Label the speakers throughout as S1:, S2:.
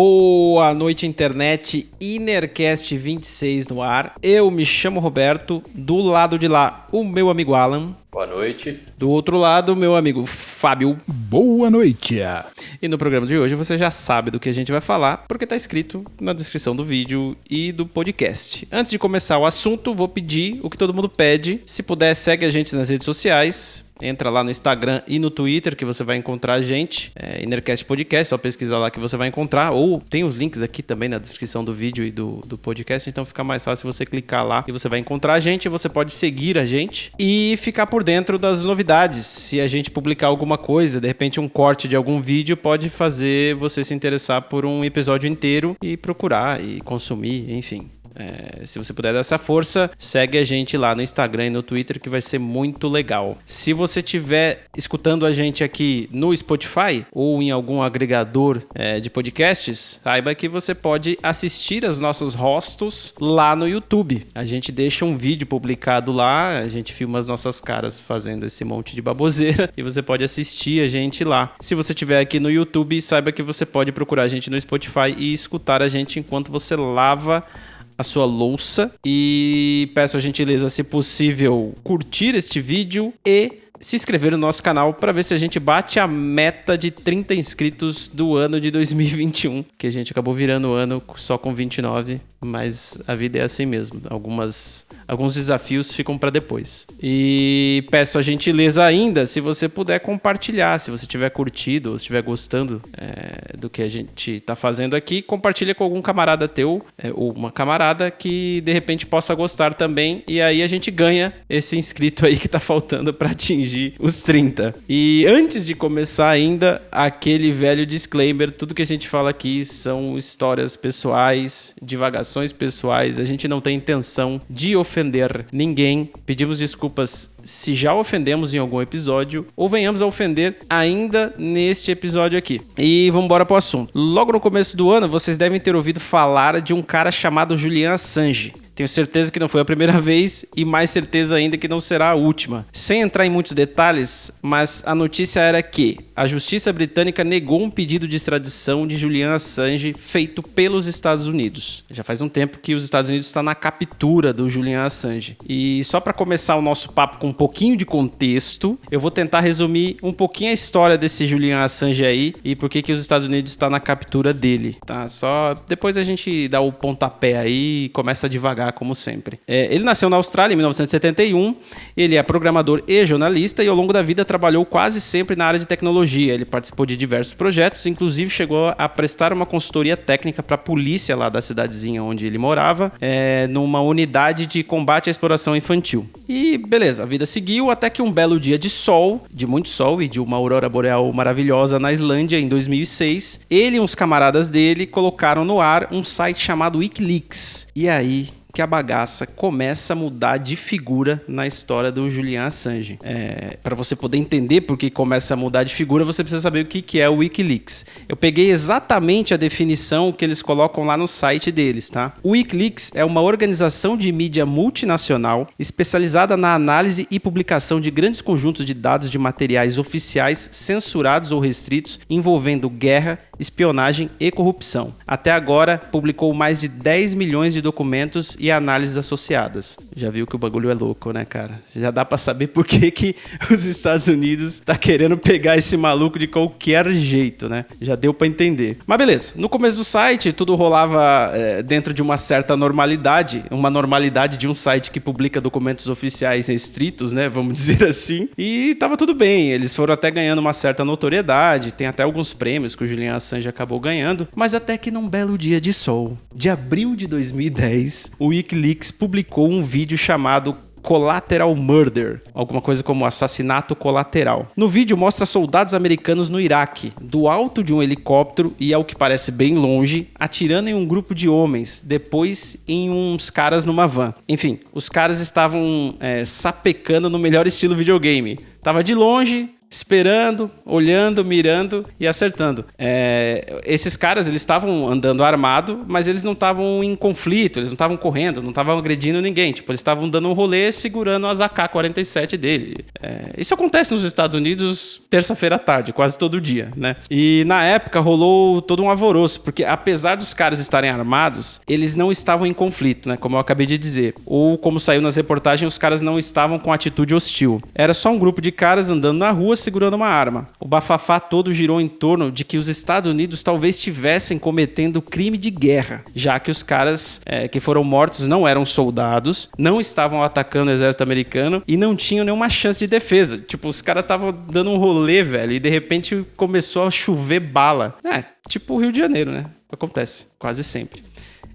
S1: Boa noite, internet. Inercast 26 no ar. Eu me chamo Roberto. Do lado de lá, o meu amigo Alan.
S2: Boa noite.
S1: Do outro lado, meu amigo Fábio.
S3: Boa noite.
S1: E no programa de hoje você já sabe do que a gente vai falar, porque tá escrito na descrição do vídeo e do podcast. Antes de começar o assunto, vou pedir o que todo mundo pede. Se puder, segue a gente nas redes sociais. Entra lá no Instagram e no Twitter que você vai encontrar a gente. Inercast Podcast, só pesquisar lá que você vai encontrar. Ou tem os links aqui também na descrição do vídeo e do podcast. Então fica mais fácil você clicar lá e você vai encontrar a gente. Você pode seguir a gente e ficar por dentro das novidades. Se a gente publicar alguma coisa, de repente um corte de algum vídeo pode fazer você se interessar por um episódio inteiro e procurar e consumir, enfim. Se você puder dar essa força, segue a gente lá no Instagram e no Twitter que vai ser muito legal. Se você estiver escutando a gente aqui no Spotify ou em algum agregador de podcasts, saiba que você pode assistir aos nossos rostos lá no YouTube. A gente deixa um vídeo publicado lá, a gente filma as nossas caras fazendo esse monte de baboseira e você pode assistir a gente lá. Se você estiver aqui no YouTube, saiba que você pode procurar a gente no Spotify e escutar a gente enquanto você lava a sua louça, e peço a gentileza, se possível, curtir este vídeo e se inscrever no nosso canal para ver se a gente bate a meta de 30 inscritos do ano de 2021, que a gente acabou virando o ano só com 29, mas a vida é assim mesmo. Alguns desafios ficam para depois. E peço a gentileza ainda, se você puder compartilhar, se você tiver curtido ou estiver gostando do que a gente está fazendo aqui, compartilha com algum camarada teu ou uma camarada que de repente possa gostar também, e aí a gente ganha esse inscrito aí que tá faltando para atingir os 30. E antes de começar ainda, aquele velho disclaimer: tudo que a gente fala aqui são histórias pessoais, divagações pessoais, a gente não tem intenção de ofender ninguém. Pedimos desculpas se já ofendemos em algum episódio ou venhamos a ofender ainda neste episódio aqui. E vamos embora pro assunto. Logo no começo do ano, vocês devem ter ouvido falar de um cara chamado Julian Assange. Tenho certeza que não foi a primeira vez e mais certeza ainda que não será a última. Sem entrar em muitos detalhes, mas a notícia era que a justiça britânica negou um pedido de extradição de Julian Assange feito pelos Estados Unidos. Já faz um tempo que os Estados Unidos estão na captura do Julian Assange. E só para começar o nosso papo com um pouquinho de contexto, eu vou tentar resumir um pouquinho a história desse Julian Assange aí e por que os Estados Unidos estão na captura dele, tá? Só depois a gente dá o pontapé aí e começa a devagar, como sempre. Ele nasceu na Austrália em 1971, ele é programador e jornalista e ao longo da vida trabalhou quase sempre na área de tecnologia. Ele participou de diversos projetos, inclusive chegou a prestar uma consultoria técnica para a polícia lá da cidadezinha onde ele morava, numa unidade de combate à exploração infantil. E beleza, a vida seguiu até que um belo dia de sol, de muito sol e de uma aurora boreal maravilhosa na Islândia em 2006, ele e uns camaradas dele colocaram no ar um site chamado Wikileaks. E aí que a bagaça começa a mudar de figura na história do Julian Assange. Para você poder entender por que começa a mudar de figura, você precisa saber o que é o Wikileaks. Eu peguei exatamente a definição que eles colocam lá no site deles, tá? O Wikileaks é uma organização de mídia multinacional especializada na análise e publicação de grandes conjuntos de dados de materiais oficiais censurados ou restritos envolvendo guerra, espionagem e corrupção. Até agora, publicou mais de 10 milhões de documentos e análises associadas. Já viu que o bagulho é louco, né, cara? Já dá pra saber por que os Estados Unidos tá querendo pegar esse maluco de qualquer jeito, né? Já deu pra entender. Mas beleza, no começo do site, tudo rolava dentro de uma certa normalidade, uma normalidade de um site que publica documentos oficiais restritos, né? Vamos dizer assim. E tava tudo bem, eles foram até ganhando uma certa notoriedade, tem até alguns prêmios que o Julian Assange acabou ganhando, mas até que num belo dia de sol, de abril de 2010, o Wikileaks publicou um vídeo chamado Collateral Murder, alguma coisa como assassinato colateral. No vídeo mostra soldados americanos no Iraque, do alto de um helicóptero e, ao que parece bem longe, atirando em um grupo de homens, depois em uns caras numa van. Enfim, os caras estavam sapecando no melhor estilo videogame. Tava de longe, esperando, olhando, mirando e acertando. Esses caras, eles estavam andando armado, mas eles não estavam em conflito, eles não estavam correndo, não estavam agredindo ninguém. Tipo, eles estavam dando um rolê segurando as AK-47 dele. Isso acontece nos Estados Unidos terça-feira à tarde, quase todo dia, né? E na época rolou todo um alvoroço, porque apesar dos caras estarem armados, eles não estavam em conflito, né? Como eu acabei de dizer. Ou como saiu nas reportagens, os caras não estavam com atitude hostil. Era só um grupo de caras andando na rua segurando uma arma. O bafafá todo girou em torno de que os Estados Unidos talvez estivessem cometendo crime de guerra, já que os caras que foram mortos não eram soldados, não estavam atacando o exército americano e não tinham nenhuma chance de defesa. Tipo, os caras estavam dando um rolê, velho, e de repente começou a chover bala. Tipo o Rio de Janeiro, né? Acontece, quase sempre.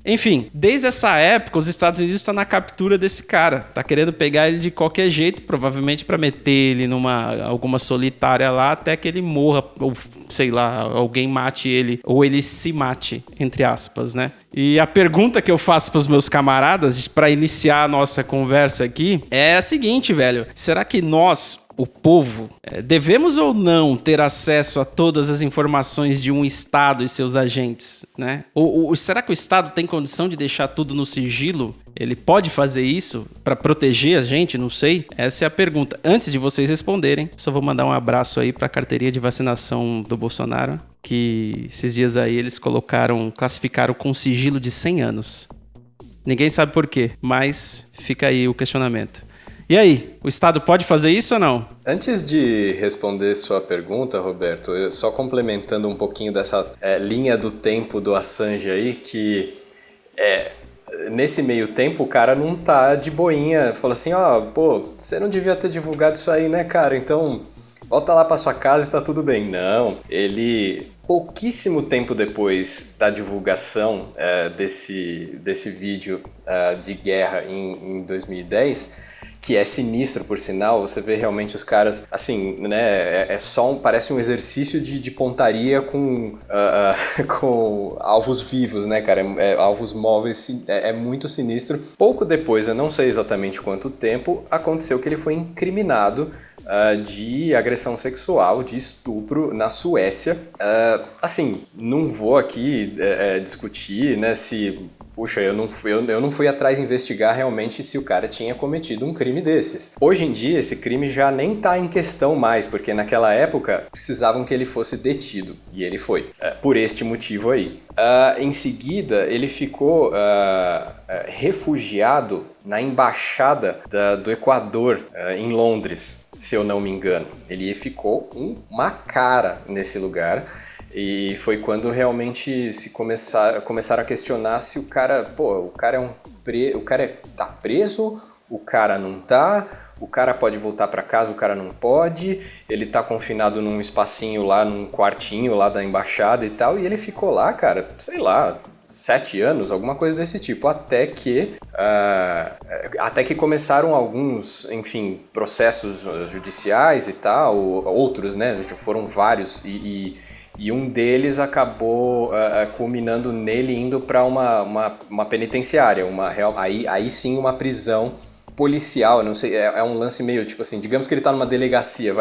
S1: Enfim, desde essa época, os Estados Unidos estão na captura desse cara. Tá querendo pegar ele de qualquer jeito, provavelmente para meter ele numa alguma solitária lá, até que ele morra, ou sei lá, alguém mate ele, ou ele se mate, entre aspas, né? E a pergunta que eu faço pros meus camaradas, para iniciar a nossa conversa aqui, é a seguinte, velho. Será que nós, o povo, devemos ou não ter acesso a todas as informações de um Estado e seus agentes, né? Ou será que o Estado tem condição de deixar tudo no sigilo? Ele pode fazer isso para proteger a gente? Não sei. Essa é a pergunta. Antes de vocês responderem, só vou mandar um abraço aí para a carteirinha de vacinação do Bolsonaro, que esses dias aí eles classificaram com sigilo de 100 anos. Ninguém sabe por quê, mas fica aí o questionamento. E aí, o Estado pode fazer isso ou não?
S2: Antes de responder sua pergunta, Roberto, só complementando um pouquinho dessa linha do tempo do Assange aí, que nesse meio tempo o cara não tá de boinha, fala assim, você não devia ter divulgado isso aí, né, cara? Então, volta lá pra sua casa e tá tudo bem. Não, ele, pouquíssimo tempo depois da divulgação desse vídeo de guerra em 2010... que é sinistro, por sinal, você vê realmente os caras, assim, né, parece um exercício de pontaria com alvos vivos, né, cara, alvos móveis, é muito sinistro. Pouco depois, eu não sei exatamente quanto tempo, aconteceu que ele foi incriminado de agressão sexual, de estupro na Suécia. Assim, não vou aqui discutir, né, se... Puxa, eu não fui atrás investigar realmente se o cara tinha cometido um crime desses. Hoje em dia, esse crime já nem tá em questão mais, porque naquela época precisavam que ele fosse detido, e ele foi, por este motivo aí. Em seguida, ele ficou refugiado na embaixada do Equador, em Londres, se eu não me engano. Ele ficou uma cara nesse lugar. E foi quando realmente começaram a questionar se o cara tá preso, o cara não tá, o cara pode voltar para casa, o cara não pode, ele tá confinado num espacinho lá, num quartinho lá da embaixada e tal, e ele ficou lá, cara, sei lá, 7 anos, alguma coisa desse tipo, até que começaram alguns, enfim, processos judiciais e tal, outros, né, foram vários, e um deles acabou culminando nele indo para uma penitenciária, aí sim uma prisão policial, não sei, é um lance meio tipo assim, digamos que ele tá numa delegacia,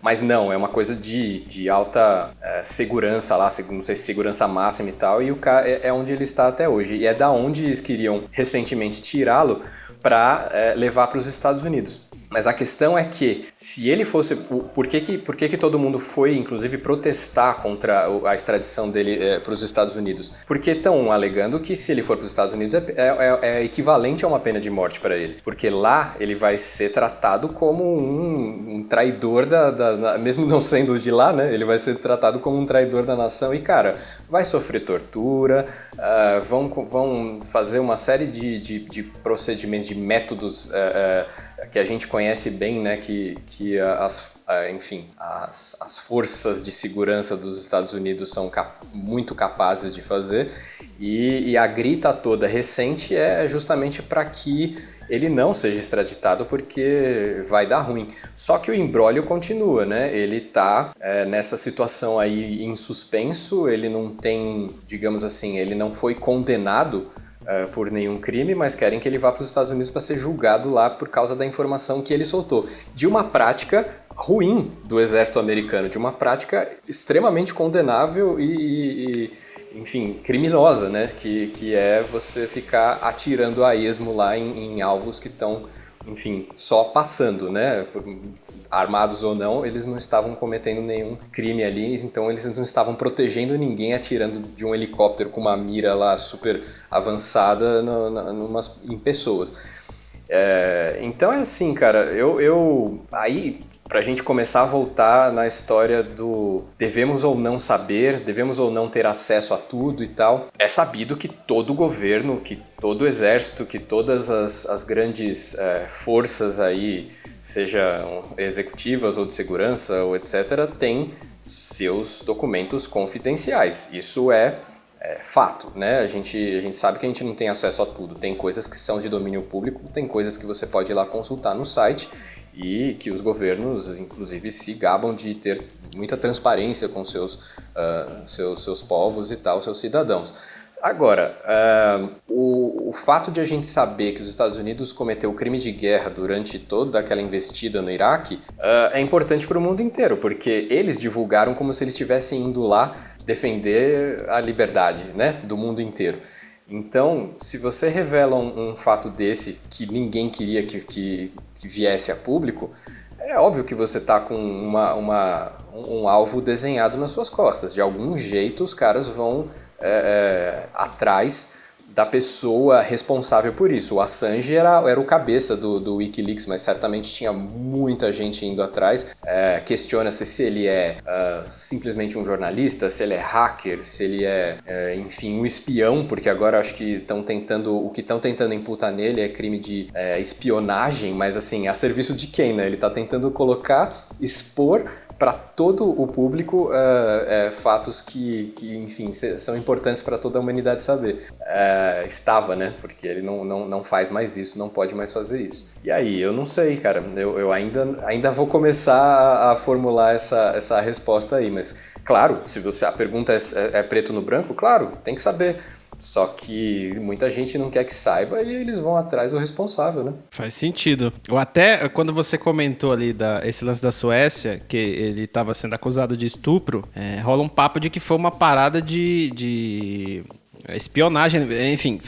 S2: mas não, é uma coisa de alta segurança lá, não sei se segurança máxima e tal, e o cara é onde ele está até hoje, e é da onde eles queriam recentemente tirá-lo para levar para os Estados Unidos. Mas a questão é que, se ele fosse... Por que todo mundo foi, inclusive, protestar contra a extradição dele para os Estados Unidos? Porque estão alegando que, se ele for para os Estados Unidos, é equivalente a uma pena de morte para ele. Porque lá ele vai ser tratado como um traidor mesmo não sendo de lá, né? Ele vai ser tratado como um traidor da nação e, cara, vai sofrer tortura, vão fazer uma série de procedimentos, de métodos... que a gente conhece bem, né, que as forças de segurança dos Estados Unidos são muito capazes de fazer, e a grita toda recente é justamente para que ele não seja extraditado, porque vai dar ruim. Só que o imbróglio continua, né? Ele tá nessa situação aí em suspenso, ele não tem, digamos assim, ele não foi condenado por nenhum crime, mas querem que ele vá para os Estados Unidos para ser julgado lá por causa da informação que ele soltou. De uma prática ruim do exército americano, de uma prática extremamente condenável enfim, criminosa, né? Que é você ficar atirando a esmo lá em alvos que estão, enfim, só passando, né? Armados ou não, eles não estavam cometendo nenhum crime ali, então eles não estavam protegendo ninguém atirando de um helicóptero com uma mira lá super avançada em pessoas. Então é assim, cara, aí, pra gente começar a voltar na história do devemos ou não saber, devemos ou não ter acesso a tudo e tal, é sabido que todo governo, que todo exército, que todas as grandes forças aí, sejam executivas ou de segurança ou etc., têm seus documentos confidenciais. Isso é fato, né? A gente sabe que a gente não tem acesso a tudo. Tem coisas que são de domínio público, tem coisas que você pode ir lá consultar no site e que os governos, inclusive, se gabam de ter muita transparência com seus povos e tal, seus cidadãos. Agora, o fato de a gente saber que os Estados Unidos cometeu crime de guerra durante toda aquela investida no Iraque é importante para o mundo inteiro, porque eles divulgaram como se eles estivessem indo lá defender a liberdade, né, do mundo inteiro. Então, se você revela um fato desse que ninguém queria que viesse a público, é óbvio que você está com um alvo desenhado nas suas costas. De algum jeito, os caras vão atrás da pessoa responsável por isso. O Assange era o cabeça do Wikileaks, mas certamente tinha muita gente indo atrás. Questiona-se se ele é simplesmente um jornalista, se ele é hacker, se ele enfim, um espião, porque agora acho que o que estão tentando imputar nele é crime de espionagem, mas assim, a serviço de quem, né? Ele está tentando expor para todo o público fatos que, enfim, são importantes para toda a humanidade saber. Estava, né? Porque ele não faz mais isso, não pode mais fazer isso. E aí, eu não sei, cara. Eu ainda vou começar a formular essa resposta aí, mas, claro, se a pergunta é preto no branco, claro, tem que saber. Só que muita gente não quer que saiba e eles vão atrás do responsável, né?
S1: Faz sentido. Ou até quando você comentou ali esse lance da Suécia, que ele estava sendo acusado de estupro, rola um papo de que foi uma parada de espionagem, enfim,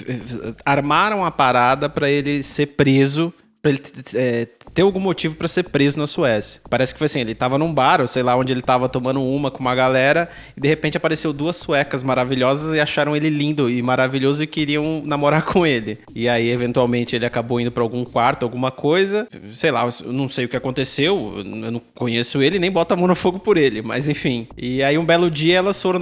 S1: armaram a parada para ele ser preso, para ele ter algum motivo para ser preso na Suécia. Parece que foi assim, ele tava num bar, ou sei lá, onde ele tava tomando uma com uma galera, e de repente apareceu duas suecas maravilhosas e acharam ele lindo e maravilhoso e queriam namorar com ele. E aí, eventualmente, ele acabou indo para algum quarto, alguma coisa, sei lá, eu não sei o que aconteceu, eu não conheço ele, nem boto a mão no fogo por ele, mas enfim. E aí, um belo dia, elas foram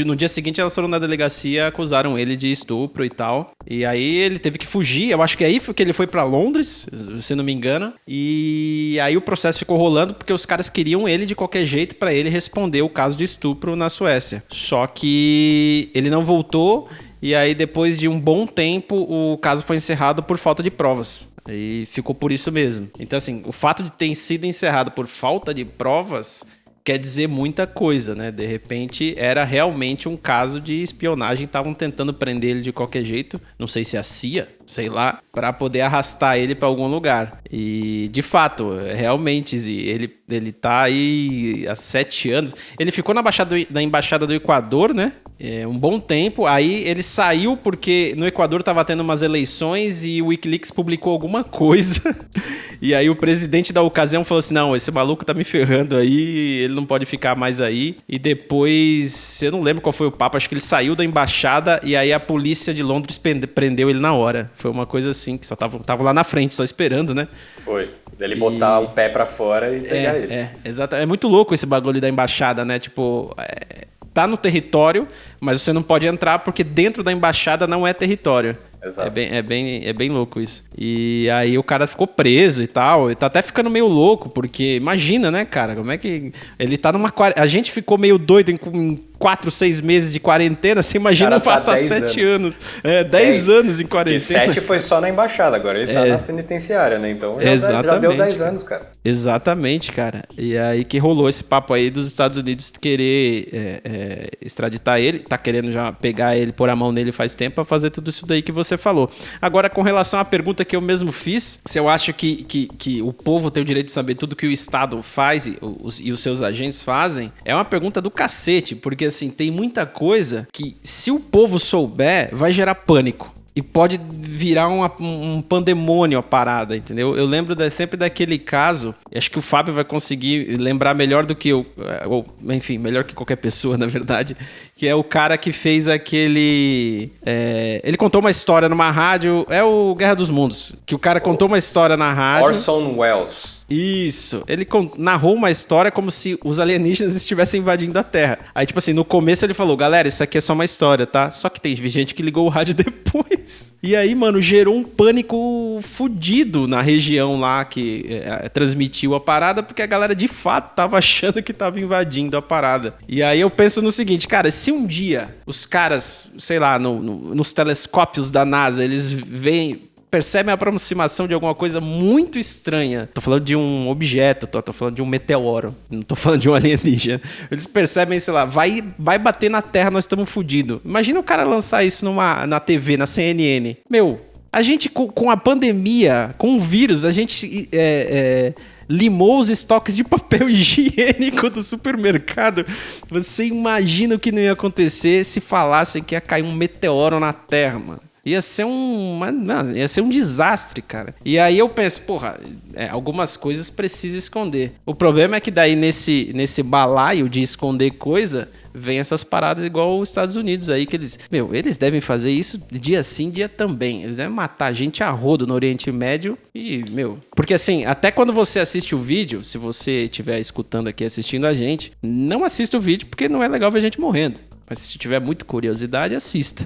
S1: no dia seguinte, elas foram na delegacia, acusaram ele de estupro e tal. E aí, ele teve que fugir, eu acho que aí foi que ele foi para Londres, se não me engano. E aí o processo ficou rolando porque os caras queriam ele de qualquer jeito para ele responder o caso de estupro na Suécia. Só que ele não voltou e aí depois de um bom tempo o caso foi encerrado por falta de provas. E ficou por isso mesmo. Então assim, o fato de ter sido encerrado por falta de provas quer dizer muita coisa, né? De repente era realmente um caso de espionagem, estavam tentando prender ele de qualquer jeito, não sei se a CIA, sei lá, para poder arrastar ele para algum lugar. E de fato, realmente, ele tá aí há 7 anos. Ele ficou na embaixada do Equador, né? Um bom tempo. Aí ele saiu porque no Equador tava tendo umas eleições e o Wikileaks publicou alguma coisa. E aí o presidente da ocasião falou assim, não, esse maluco tá me ferrando aí, ele não pode ficar mais aí. E depois, eu não lembro qual foi o papo, acho que ele saiu da embaixada e aí a polícia de Londres prendeu ele na hora. Foi uma coisa assim, que só tava lá na frente, só esperando, né?
S2: Foi. Dele botar o pé pra fora e pegar ele.
S1: Exato. É muito louco esse bagulho da embaixada, né? Tipo, tá no território, mas você não pode entrar porque dentro da embaixada não é território. Exato. É bem louco isso. E aí o cara ficou preso e tal. E tá até ficando meio louco, porque imagina, né, cara? Como é que... Ele tá numa... A gente ficou meio doido em 4, 6 meses de quarentena, você imagina passar 7 aanos. 10 anos em quarentena.
S2: E 7 foi só na embaixada, agora ele tá na penitenciária, né? Então já deu 10 anos, cara.
S1: Exatamente, cara. E aí que rolou esse papo aí dos Estados Unidos querer extraditar ele, tá querendo já pegar ele, pôr a mão nele faz tempo pra fazer tudo isso daí que você falou. Agora, com relação à pergunta que eu mesmo fiz, se eu acho que o povo tem o direito de saber tudo que o Estado faz e os seus agentes fazem, é uma pergunta do cacete, porque assim, tem muita coisa que se o povo souber, vai gerar pânico. E pode virar um pandemônio a parada, entendeu? Eu lembro sempre daquele caso, acho que o Fábio vai conseguir lembrar melhor do que eu, ou enfim, melhor que qualquer pessoa, na verdade, que é o cara que fez aquele... ele contou uma história numa rádio, é o Guerra dos Mundos, que o cara contou uma história na rádio...
S2: Orson Welles.
S1: Isso. Ele narrou uma história como se os alienígenas estivessem invadindo a Terra. Aí, tipo assim, no começo ele falou, galera, isso aqui é só uma história, tá? Só que tem gente que ligou o rádio depois. E aí, mano, gerou um pânico fudido na região lá que transmitiu a parada, porque a galera de fato tava achando que tava invadindo a parada. E aí eu penso no seguinte, cara, se um dia os caras, sei lá, nos telescópios da NASA, eles percebem a aproximação de alguma coisa muito estranha. Tô falando de um objeto, tô falando de um meteoro. Não tô falando de um alienígena. Eles percebem, sei lá, vai bater na Terra, nós estamos fodidos. Imagina o cara lançar isso na TV, na CNN. Meu, a gente com a pandemia, com o vírus, a gente... limou os estoques de papel higiênico do supermercado. Você imagina o que não ia acontecer se falassem que ia cair um meteoro na Terra, mano. Ia ser um desastre, cara. E aí eu penso, porra, algumas coisas precisa esconder. O problema é que daí nesse balaio de esconder coisa, vem essas paradas igual os Estados Unidos aí, que eles devem fazer isso dia sim, dia também. Eles devem matar gente a rodo no Oriente Médio e, porque assim, até quando você assiste o vídeo, se você estiver escutando aqui, assistindo a gente, não assista o vídeo porque não é legal ver gente morrendo. Mas se tiver muita curiosidade, assista.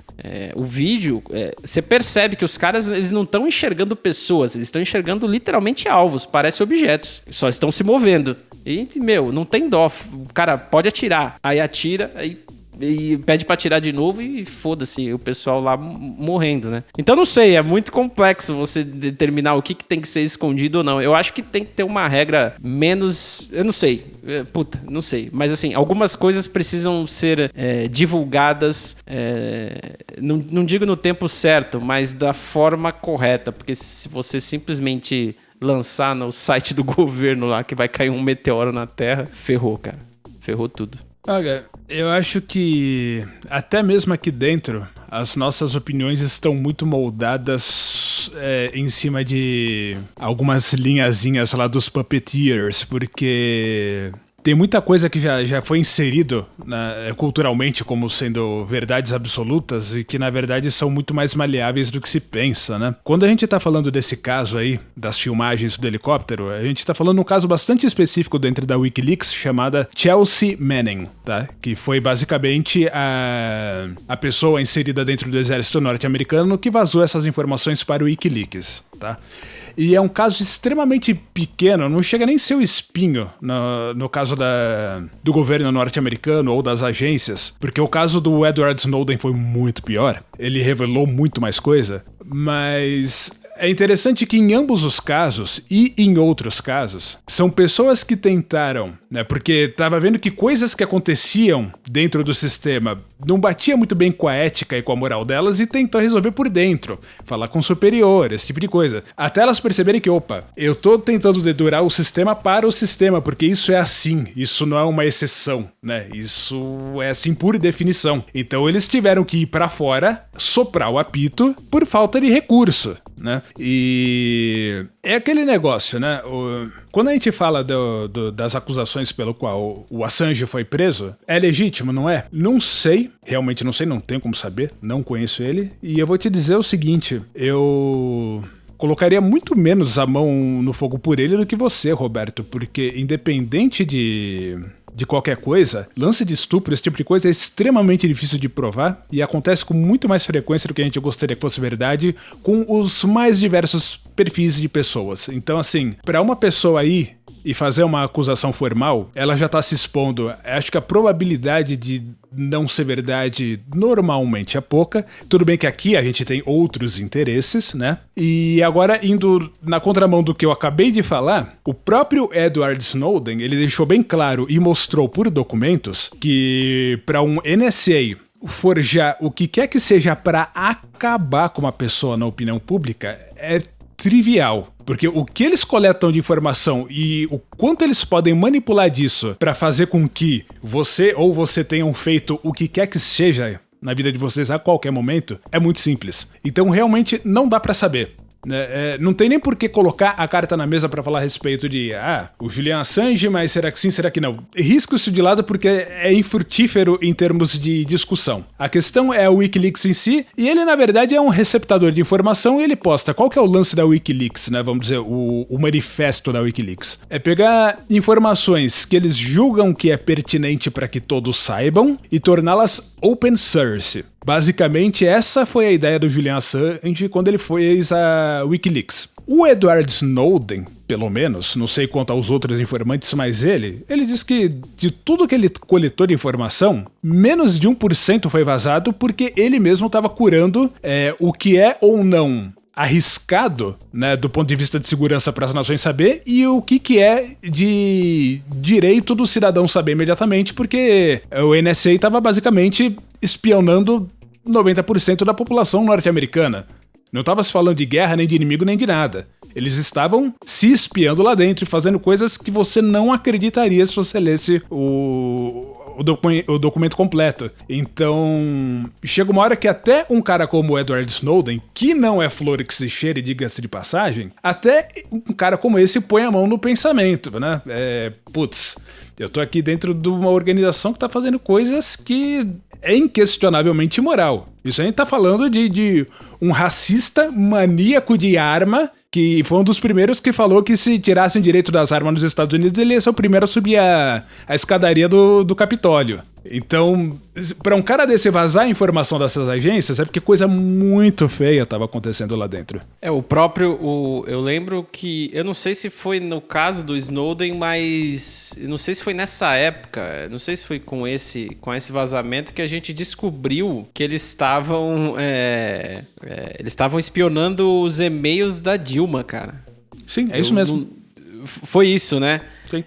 S1: O vídeo, você percebe que os caras eles não estão enxergando pessoas, eles estão enxergando literalmente alvos, parecem objetos, só estão se movendo. E, não tem dó. O cara pode atirar, aí atira, e pede pra atirar de novo e foda-se, o pessoal lá morrendo, né? Então não sei, é muito complexo você determinar o que tem que ser escondido ou não. Eu acho que tem que ter uma regra menos... Eu não sei, não sei. Mas assim, algumas coisas precisam ser divulgadas, não digo no tempo certo, mas da forma correta, porque se você simplesmente lançar no site do governo lá que vai cair um meteoro na Terra, ferrou, cara. Ferrou tudo.
S3: Olha, eu acho que até mesmo aqui dentro as nossas opiniões estão muito moldadas em cima de algumas linhazinhas lá dos puppeteers, porque tem muita coisa que já foi inserido culturalmente como sendo verdades absolutas e que na verdade são muito mais maleáveis do que se pensa, né? Quando a gente tá falando desse caso aí, das filmagens do helicóptero, a gente tá falando de um caso bastante específico dentro da Wikileaks chamada Chelsea Manning, tá? Que foi basicamente a pessoa inserida dentro do exército norte-americano que vazou essas informações para o Wikileaks, tá? E é um caso extremamente pequeno, não chega nem a ser o espinho no caso do governo norte-americano ou das agências, porque o caso do Edward Snowden foi muito pior, ele revelou muito mais coisa, mas... É interessante que em ambos os casos e em outros casos, são pessoas que tentaram, né? Porque tava vendo que coisas que aconteciam dentro do sistema não batia muito bem com a ética e com a moral delas e tentou resolver por dentro, falar com superior, esse tipo de coisa. Até elas perceberem que, opa, eu tô tentando dedurar o sistema para o sistema, porque isso é assim, isso não é uma exceção, né? Isso é assim por definição. Então eles tiveram que ir pra fora, soprar o apito por falta de recurso, né? E é aquele negócio, né? Quando a gente fala das acusações pelo qual o Assange foi preso, é legítimo, não é? Não sei, realmente não sei, não tenho como saber, não conheço ele. E eu vou te dizer o seguinte, eu colocaria muito menos a mão no fogo por ele do que você, Roberto, porque independente de qualquer coisa, lance de estupro, esse tipo de coisa é extremamente difícil de provar e acontece com muito mais frequência do que a gente gostaria que fosse verdade com os mais diversos perfis de pessoas. Então, assim, pra uma pessoa aí e fazer uma acusação formal, ela já tá se expondo. Acho que a probabilidade de não ser verdade normalmente é pouca. Tudo bem que aqui a gente tem outros interesses, né? E agora, indo na contramão do que eu acabei de falar, o próprio Edward Snowden, ele deixou bem claro e mostrou por documentos que para um NSA forjar o que quer que seja para acabar com uma pessoa na opinião pública é trivial. Porque o que eles coletam de informação e o quanto eles podem manipular disso para fazer com que você tenham feito o que quer que seja na vida de vocês a qualquer momento é muito simples. Então realmente não dá para saber. Não tem nem por que colocar a carta na mesa pra falar a respeito de o Julian Assange, mas será que sim, será que não? Risco isso de lado porque é infrutífero em termos de discussão. A questão é o Wikileaks em si, e ele na verdade é um receptador de informação e ele posta. Qual que é o lance da Wikileaks, né? Vamos dizer, o manifesto da Wikileaks. É pegar informações que eles julgam que é pertinente para que todos saibam e torná-las open source. Basicamente, essa foi a ideia do Julian Assange quando ele fez a Wikileaks. O Edward Snowden, pelo menos, não sei quanto aos outros informantes, mas ele diz que de tudo que ele coletou de informação, menos de 1% foi vazado porque ele mesmo estava curando o que é ou não arriscado, né, do ponto de vista de segurança para as nações saber e o que é de direito do cidadão saber imediatamente, porque o NSA estava basicamente espionando 90% da população norte-americana. Não estava se falando de guerra, nem de inimigo, nem de nada. Eles estavam se espiando lá dentro e fazendo coisas que você não acreditaria se você lesse o documento completo. Então, chega uma hora que até um cara como o Edward Snowden, que não é flor que se cheire, diga-se de passagem, até um cara como esse põe a mão no pensamento, né? Eu tô aqui dentro de uma organização que tá fazendo coisas que é inquestionavelmente imoral. Isso a gente tá falando de um racista maníaco de arma que foi um dos primeiros que falou que se tirassem direito das armas nos Estados Unidos, ele ia ser o primeiro a subir a escadaria do Capitólio. Então, para um cara desse vazar a informação dessas agências, é porque coisa muito feia estava acontecendo lá dentro.
S1: Eu lembro que, eu não sei se foi no caso do Snowden, mas não sei se foi nessa época, não sei se foi com esse vazamento que a gente descobriu que eles estavam espionando os e-mails da Dilma, cara.
S3: Sim, é isso mesmo.
S1: Foi isso, né?
S3: Sim.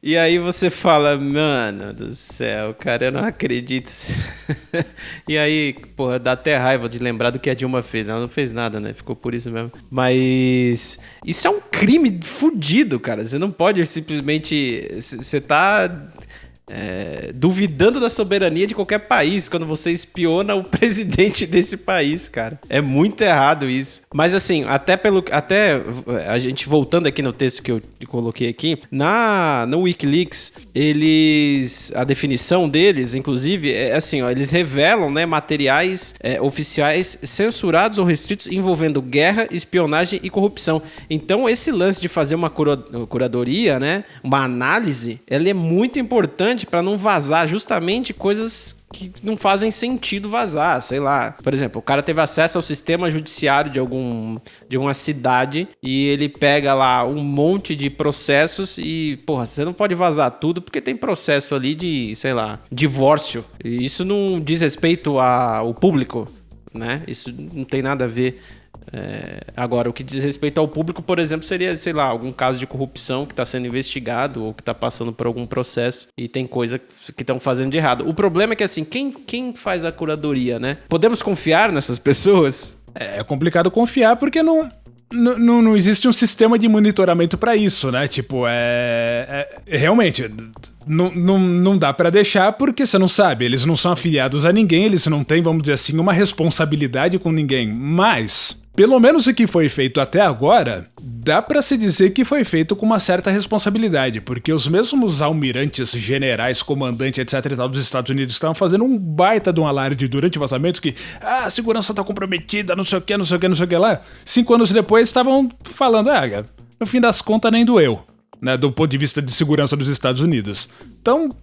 S1: E aí você fala, mano do céu, cara, eu não acredito. E aí, porra, dá até raiva de lembrar do que a Dilma fez. Ela não fez nada, né? Ficou por isso mesmo. Mas isso é um crime fudido, cara. Você não pode simplesmente... Você tá... duvidando da soberania de qualquer país quando você espiona o presidente desse país, cara. É muito errado isso. Mas assim, até a gente voltando aqui no texto que eu coloquei aqui, no Wikileaks, a definição deles, inclusive, é assim, ó, eles revelam, né, materiais oficiais censurados ou restritos envolvendo guerra, espionagem e corrupção. Então, esse lance de fazer uma curadoria, né, uma análise, ela é muito importante para não vazar justamente coisas que não fazem sentido vazar, sei lá. Por exemplo, o cara teve acesso ao sistema judiciário de uma cidade e ele pega lá um monte de processos e, porra, você não pode vazar tudo porque tem processo ali de, sei lá, divórcio. E isso não diz respeito ao público, né? Isso não tem nada a ver. Agora, o que diz respeito ao público, por exemplo, seria, sei lá, algum caso de corrupção que está sendo investigado ou que está passando por algum processo e tem coisa que estão fazendo de errado. O problema é que, assim, quem faz a curadoria, né? Podemos confiar nessas pessoas?
S3: É complicado confiar porque não existe um sistema de monitoramento para isso, né? Tipo, realmente... Não dá pra deixar porque você não sabe, eles não são afiliados a ninguém, eles não têm, vamos dizer assim, uma responsabilidade com ninguém, mas, pelo menos o que foi feito até agora, dá pra se dizer que foi feito com uma certa responsabilidade, porque os mesmos almirantes, generais, comandantes, etc e tal dos Estados Unidos estavam fazendo um baita de um alarde durante o vazamento que, a segurança tá comprometida, não sei o que lá, 5 anos depois estavam falando, no fim das contas nem doeu. Né, do ponto de vista de segurança dos Estados Unidos. Então,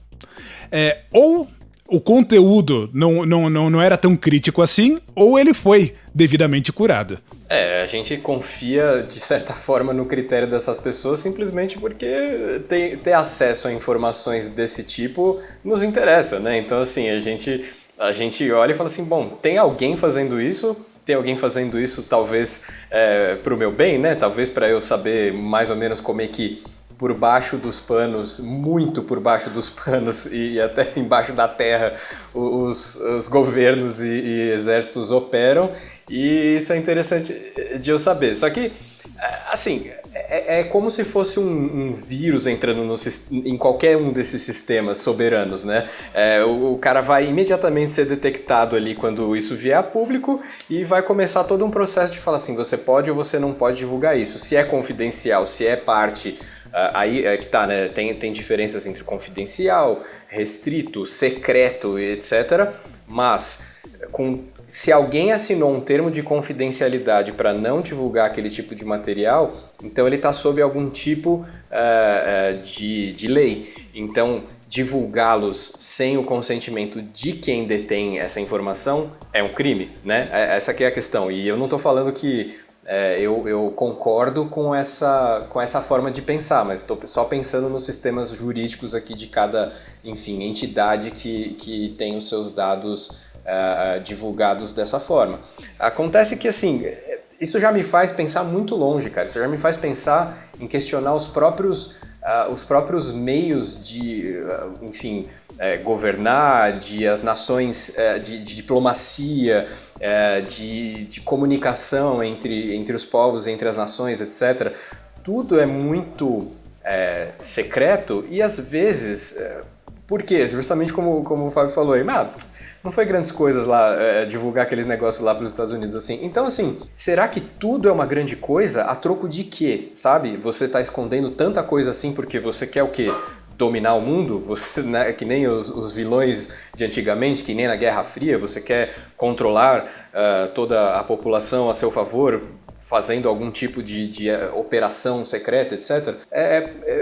S3: ou o conteúdo não era tão crítico assim, ou ele foi devidamente curado.
S2: A gente confia, de certa forma, no critério dessas pessoas simplesmente porque ter acesso a informações desse tipo nos interessa, né? Então, assim, a gente olha e fala assim, bom, tem alguém fazendo isso talvez pro meu bem, né? Talvez para eu saber mais ou menos como é que por baixo dos panos, muito por baixo dos panos e até embaixo da terra os governos e exércitos operam, e isso é interessante de eu saber. Só que, assim, é como se fosse um vírus entrando em qualquer um desses sistemas soberanos, né? O cara vai imediatamente ser detectado ali quando isso vier a público e vai começar todo um processo de falar assim, você pode ou você não pode divulgar isso, se é confidencial, se é parte... Aí é que tá, né? Tem diferenças entre confidencial, restrito, secreto, etc. Mas se alguém assinou um termo de confidencialidade para não divulgar aquele tipo de material, então ele está sob algum tipo de lei. Então, divulgá-los sem o consentimento de quem detém essa informação é um crime, né? Essa aqui é a questão. E eu não estou falando que... eu concordo com essa forma de pensar, mas estou só pensando nos sistemas jurídicos aqui de cada, enfim, entidade que tem os seus dados divulgados dessa forma. Acontece que, assim, isso já me faz pensar muito longe, cara. Isso já me faz pensar em questionar os próprios meios de, enfim... governar, as nações, de diplomacia, de comunicação entre os povos, entre as nações, etc. Tudo é muito secreto e às vezes... por quê? Justamente como o Fábio falou aí, não foi grandes coisas lá divulgar aqueles negócios lá para os Estados Unidos assim. Então, assim, será que tudo é uma grande coisa a troco de quê? Sabe? Você está escondendo tanta coisa assim porque você quer o quê? Dominar o mundo, você, né, que nem os vilões de antigamente, que nem na Guerra Fria, você quer controlar toda a população a seu favor, fazendo algum tipo de operação secreta, etc.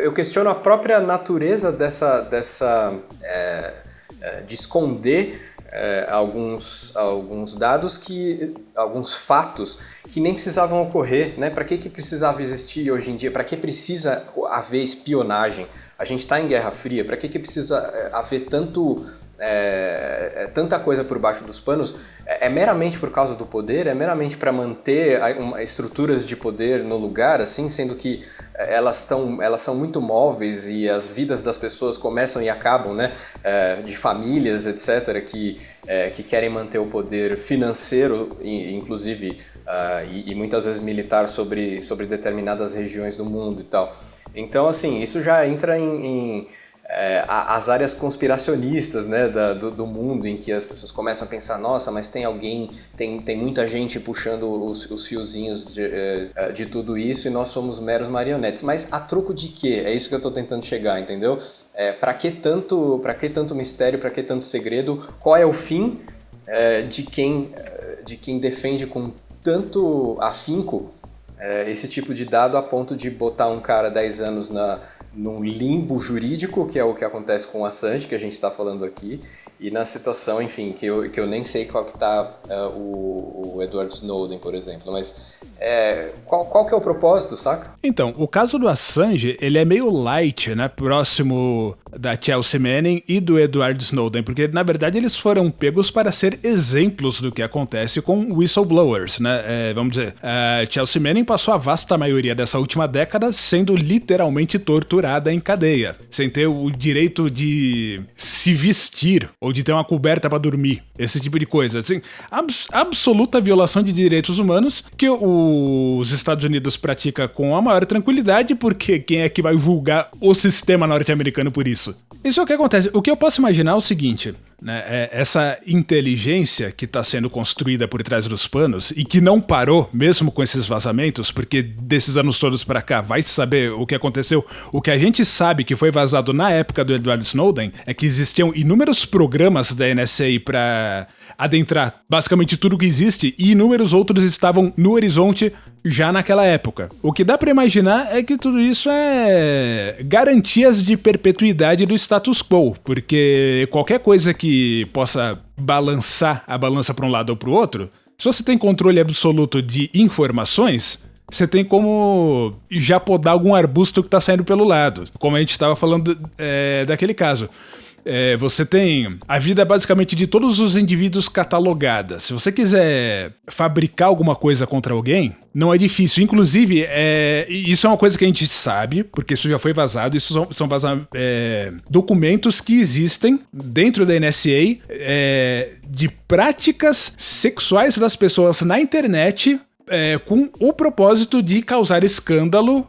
S2: Eu questiono a própria natureza de esconder alguns dados, alguns fatos que nem precisavam ocorrer, né? Para que precisava existir hoje em dia? Para que precisa haver espionagem? A gente está em Guerra Fria, para que precisa haver tanta coisa por baixo dos panos? É meramente por causa do poder? É meramente para manter estruturas de poder no lugar, assim, sendo que elas são muito móveis e as vidas das pessoas começam e acabam, né? De famílias, etc., que querem manter o poder financeiro, inclusive, e muitas vezes militar sobre determinadas regiões do mundo e tal. Então, assim, isso já entra em as áreas conspiracionistas, né, do mundo, em que as pessoas começam a pensar, nossa, mas tem muita gente puxando os fiozinhos de tudo isso e nós somos meros marionetes. Mas a troco de quê? É isso que eu estou tentando chegar, entendeu? Para que tanto mistério, para que tanto segredo? Qual é o fim de quem defende com tanto afinco esse tipo de dado a ponto de botar um cara 10 anos num limbo jurídico, que é o que acontece com o Assange, que a gente está falando aqui, e na situação, enfim, que eu nem sei qual que está o Edward Snowden, por exemplo, mas qual que é o propósito, saca?
S3: Então, o caso do Assange, ele é meio light, né, próximo da Chelsea Manning e do Edward Snowden, porque na verdade eles foram pegos para ser exemplos do que acontece com whistleblowers, né, vamos dizer, a Chelsea Manning passou a vasta maioria dessa última década sendo literalmente torturada em cadeia, sem ter o direito de se vestir ou de ter uma coberta para dormir, esse tipo de coisa, assim, absoluta violação de direitos humanos que os Estados Unidos pratica com a maior tranquilidade, porque quem é que vai julgar o sistema norte-americano por isso? Isso é o que acontece. O que eu posso imaginar é o seguinte, né? Essa inteligência que está sendo construída por trás dos panos e que não parou, mesmo com esses vazamentos, porque desses anos todos para cá vai saber o que aconteceu. O que a gente sabe que foi vazado na época do Edward Snowden é que existiam inúmeros programas da NSA para adentrar basicamente tudo que existe e inúmeros outros estavam no horizonte já naquela época. O que dá pra imaginar é que tudo isso é garantias de perpetuidade do status quo, porque qualquer coisa que que possa balançar a balança para um lado ou para o outro, se você tem controle absoluto de informações, você tem como já podar algum arbusto que está saindo pelo lado. Como a gente estava falando daquele caso. Você tem a vida basicamente de todos os indivíduos catalogada. Se você quiser fabricar alguma coisa contra alguém, não é difícil. Inclusive, isso é uma coisa que a gente sabe, porque isso já foi vazado. Isso são documentos que existem dentro da NSA de práticas sexuais das pessoas na internet com o propósito de causar escândalo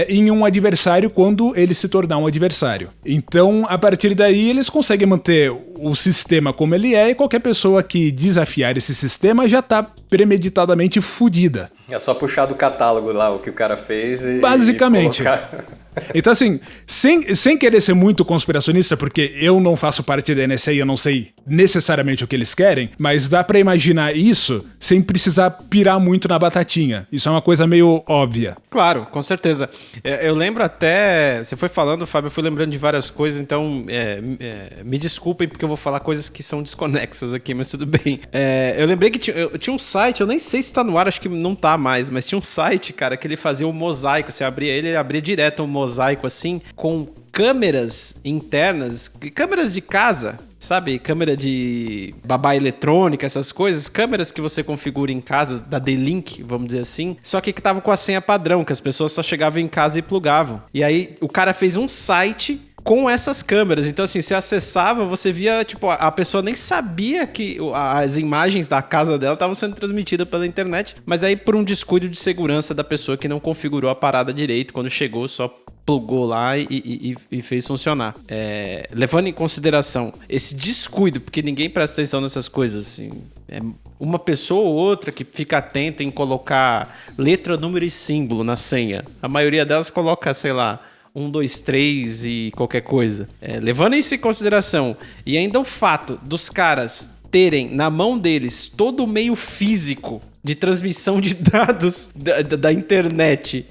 S3: em um adversário quando ele se tornar um adversário. Então, a partir daí, eles conseguem manter o sistema como ele é, e qualquer pessoa que desafiar esse sistema já tá premeditadamente fudida.
S2: É só puxar do catálogo lá o que o cara fez e
S3: basicamente.
S2: E colocar...
S3: Então, assim, sem querer ser muito conspiracionista, porque eu não faço parte da NSA e eu não sei necessariamente o que eles querem, mas dá pra imaginar isso sem precisar pirar muito na batatinha. Isso é uma coisa meio óbvia.
S1: Claro, com certeza. Eu lembro até... Você foi falando, Fábio, eu fui lembrando de várias coisas, então me desculpem porque eu vou falar coisas que são desconexas aqui, mas tudo bem. Eu lembrei que tinha um site, eu nem sei se tá no ar, acho que não tá mais, mas tinha um site, cara, que ele fazia um mosaico. Você abria ele abria direto um mosaico assim, com câmeras internas, câmeras de casa, sabe? Câmera de babá eletrônica, essas coisas. Câmeras que você configura em casa, da D-Link, vamos dizer assim. Só que tava com a senha padrão, que as pessoas só chegavam em casa e plugavam. E aí o cara fez um site com essas câmeras. Então, assim, você acessava, você via, tipo, a pessoa nem sabia que as imagens da casa dela estavam sendo transmitidas pela internet, mas aí por um descuido de segurança da pessoa que não configurou a parada direito, quando chegou só plugou lá e fez funcionar. Levando em consideração esse descuido, porque ninguém presta atenção nessas coisas, assim, uma pessoa ou outra que fica atenta em colocar letra, número e símbolo na senha. A maioria delas coloca, sei lá, 1, 2, 3 e qualquer coisa. Levando isso em consideração, e ainda o fato dos caras terem na mão deles todo o meio físico de transmissão de dados da internet,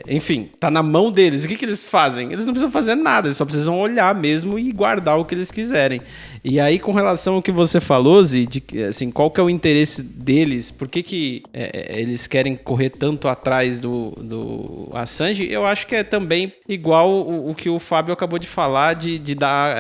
S1: enfim, tá na mão deles. O que eles fazem? Eles não precisam fazer nada, eles só precisam olhar mesmo e guardar o que eles quiserem. E aí, com relação ao que você falou, Zi, de, assim, qual que é o interesse deles? Por que eles querem correr tanto atrás do Assange? Eu acho que é também igual o que o Fábio acabou de falar, de dar,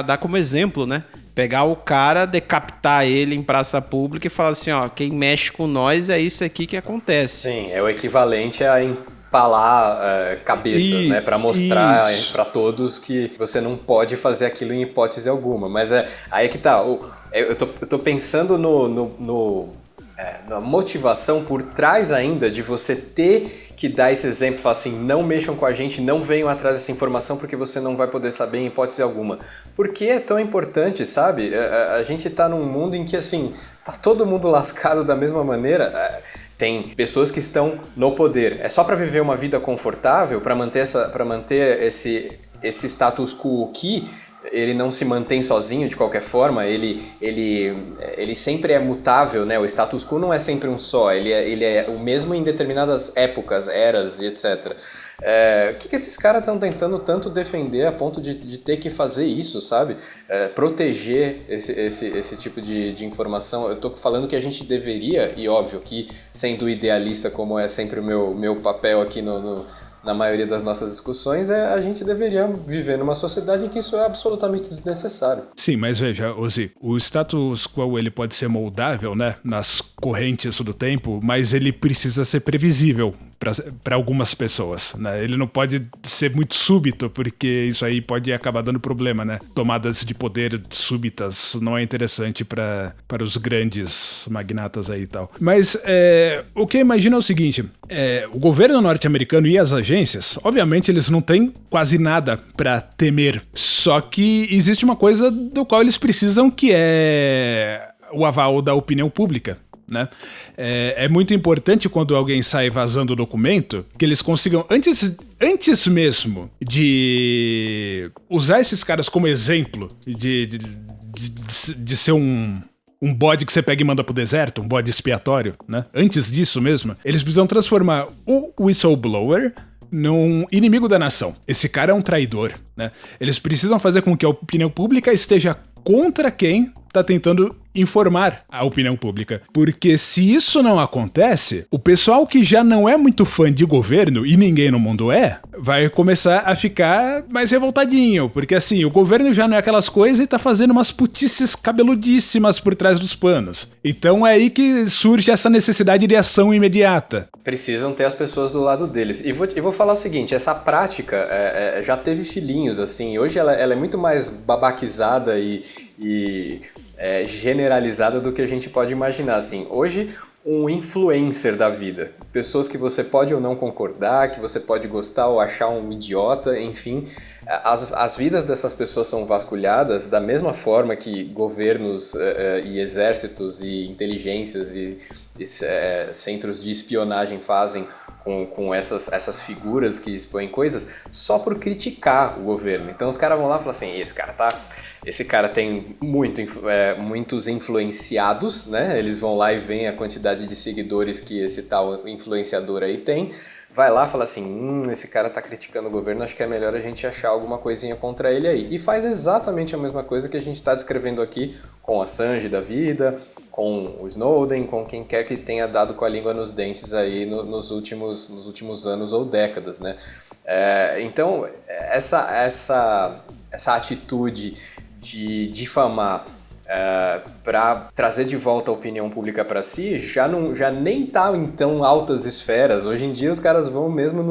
S1: dar como exemplo, né? Pegar o cara, decapitar ele em praça pública e falar assim, ó, quem mexe com nós é isso aqui que acontece.
S2: Sim, é o equivalente a empalar cabeças, né? Pra mostrar pra todos que você não pode fazer aquilo em hipótese alguma. Mas aí é que tá, eu tô pensando na motivação por trás ainda de você ter que dar esse exemplo, falar assim, não mexam com a gente, não venham atrás dessa informação porque você não vai poder saber em hipótese alguma. Por que é tão importante, sabe? A gente tá num mundo em que, assim, tá todo mundo lascado da mesma maneira. Tem pessoas que estão no poder. É só para viver uma vida confortável, para manter esse status quo que ele não se mantém sozinho de qualquer forma, ele sempre é mutável, né? O status quo não é sempre um só, ele é o mesmo em determinadas épocas, eras e etc. O que esses caras estão tentando tanto defender a ponto de ter que fazer isso, sabe? Proteger esse tipo de informação. Eu tô falando que a gente deveria, e óbvio que sendo idealista como é sempre o meu papel aqui na maioria das nossas discussões, a gente deveria viver numa sociedade em que isso é absolutamente desnecessário.
S3: Sim, mas veja, Ozzy, o status quo ele pode ser moldável, né, nas correntes do tempo, mas ele precisa ser previsível para algumas pessoas, né? Ele não pode ser muito súbito, porque isso aí pode acabar dando problema, né? Tomadas de poder súbitas não é interessante para os grandes magnatas aí e tal. Mas o que eu imagino é o seguinte, o governo norte-americano e as agências, obviamente eles não têm quase nada para temer, só que existe uma coisa do qual eles precisam, que é o aval da opinião pública. Né? É muito importante quando alguém sai vazando o documento que eles consigam, antes mesmo de usar esses caras como exemplo de ser um bode que você pega e manda pro deserto, um bode expiatório, né? Antes disso mesmo, eles precisam transformar o whistleblower num inimigo da nação. Esse cara é um traidor, né? Eles precisam fazer com que a opinião pública esteja contra quem tá tentando informar a opinião pública. Porque se isso não acontece, o pessoal que já não é muito fã de governo, e ninguém no mundo vai começar a ficar mais revoltadinho. Porque assim, o governo já não é aquelas coisas e tá fazendo umas putices cabeludíssimas por trás dos panos. Então é aí que surge essa necessidade de ação imediata.
S2: Precisam ter as pessoas do lado deles. E vou falar o seguinte, essa prática já teve filhinhos, assim. Hoje ela é muito mais babaquizada e generalizada do que a gente pode imaginar, assim. Hoje, um influencer da vida, pessoas que você pode ou não concordar, que você pode gostar ou achar um idiota, enfim, as vidas dessas pessoas são vasculhadas da mesma forma que governos e exércitos e inteligências e centros de espionagem fazem com essas figuras que expõem coisas só por criticar o governo. Então os caras vão lá e falam assim, esse cara tem muitos influenciados, né? Eles vão lá e veem a quantidade de seguidores que esse tal influenciador aí tem, vai lá e fala assim, esse cara tá criticando o governo, acho que é melhor a gente achar alguma coisinha contra ele aí. E faz exatamente a mesma coisa que a gente está descrevendo aqui com a Assange da vida, com o Snowden, com quem quer que tenha dado com a língua nos dentes aí nos últimos anos ou décadas, né? Então, essa atitude de difamar para trazer de volta a opinião pública para si, já nem tá em tão altas esferas. Hoje em dia os caras vão mesmo